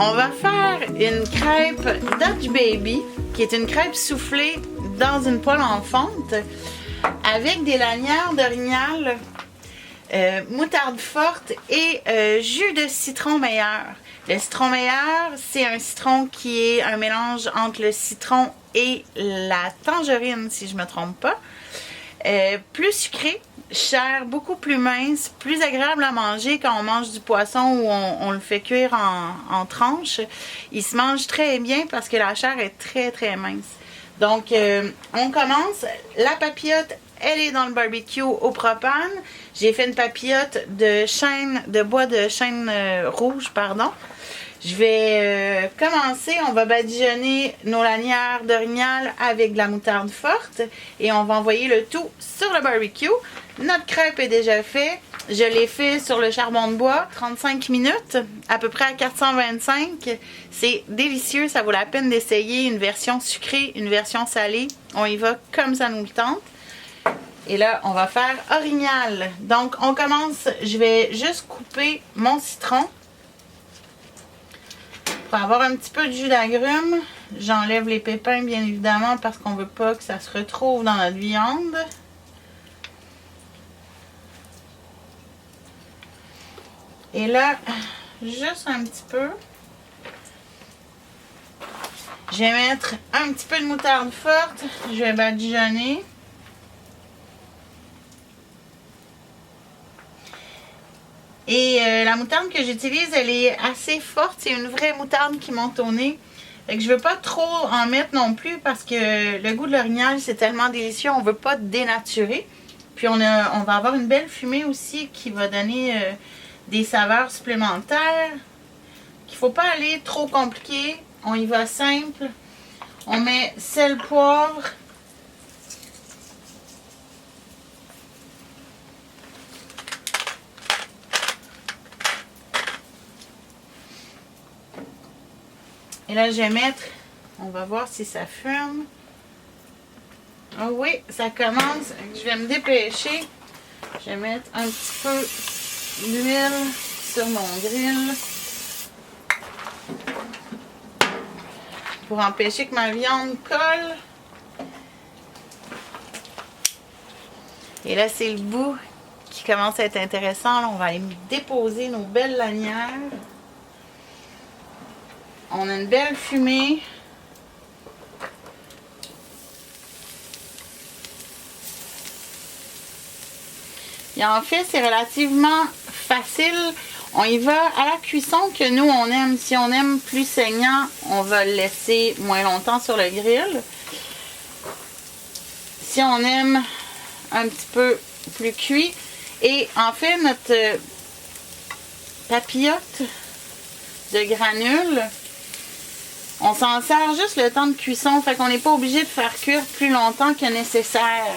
On va faire une crêpe Dutch Baby, qui est une crêpe soufflée dans une poêle en fonte avec des lanières d'orignal, moutarde forte et jus de citron meilleur. Le citron meilleur, c'est un citron qui est un mélange entre le citron et la tangerine, si je ne me trompe pas. Plus sucré, chair beaucoup plus mince, plus agréable à manger quand on mange du poisson ou on le fait cuire en tranches. Il se mange très bien parce que la chair est très très mince. Donc on commence. La papillote, elle est dans le barbecue au propane. J'ai fait une papillote de bois de chêne rouge, pardon. Je vais commencer, on va badigeonner nos lanières d'orignal avec de la moutarde forte et on va envoyer le tout sur le barbecue. Notre crêpe est déjà faite. Je l'ai fait sur le charbon de bois, 35 minutes, à peu près à 425. C'est délicieux, ça vaut la peine d'essayer une version sucrée, une version salée. On y va comme ça nous le tente. Et là, on va faire orignal. Donc, on commence, je vais juste couper mon citron. Pour avoir un petit peu de jus d'agrumes, j'enlève les pépins bien évidemment parce qu'on ne veut pas que ça se retrouve dans notre viande. Et là, juste un petit peu. Je vais mettre un petit peu de moutarde forte. Je vais badigeonner. Et la moutarde que j'utilise, elle est assez forte. C'est une vraie moutarde qui monte au nez. Fait que je ne veux pas trop en mettre non plus parce que le goût de l'orignal, c'est tellement délicieux. On ne veut pas dénaturer. Puis on va avoir une belle fumée aussi qui va donner des saveurs supplémentaires. Il ne faut pas aller trop compliqué. On y va simple. On met sel, poivre. Et là, je vais mettre, on va voir si ça fume. Oh oui, ça commence. Je vais me dépêcher. Je vais mettre un petit peu d'huile sur mon grill pour empêcher que ma viande colle. Et là, c'est le bout qui commence à être intéressant. Là, on va aller déposer nos belles lanières. On a une belle fumée. Et en fait, c'est relativement facile. On y va à la cuisson que nous, on aime. Si on aime plus saignant, on va le laisser moins longtemps sur le grill. Si on aime un petit peu plus cuit. Et en fait, notre papillote de granules, on s'en sert juste le temps de cuisson, fait qu'on n'est pas obligé de faire cuire plus longtemps que nécessaire.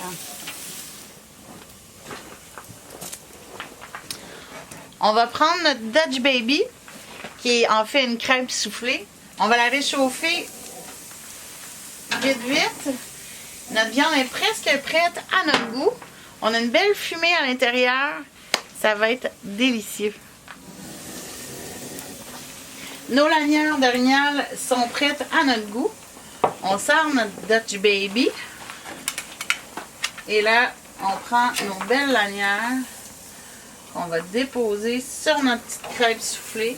On va prendre notre Dutch Baby, qui est en fait une crêpe soufflée. On va la réchauffer vite vite. Notre viande est presque prête à notre goût. On a une belle fumée à l'intérieur. Ça va être délicieux. Nos lanières d'orignal sont prêtes à notre goût. On sort notre Dutch Baby. Et là, on prend nos belles lanières qu'on va déposer sur notre petite crêpe soufflée.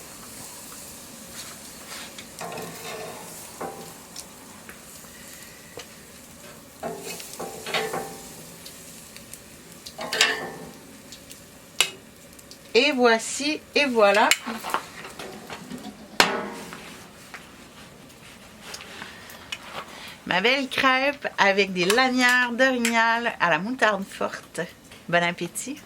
Et voici, et voilà. Ma belle crêpe avec des lanières d'orignal à la moutarde forte. Bon appétit!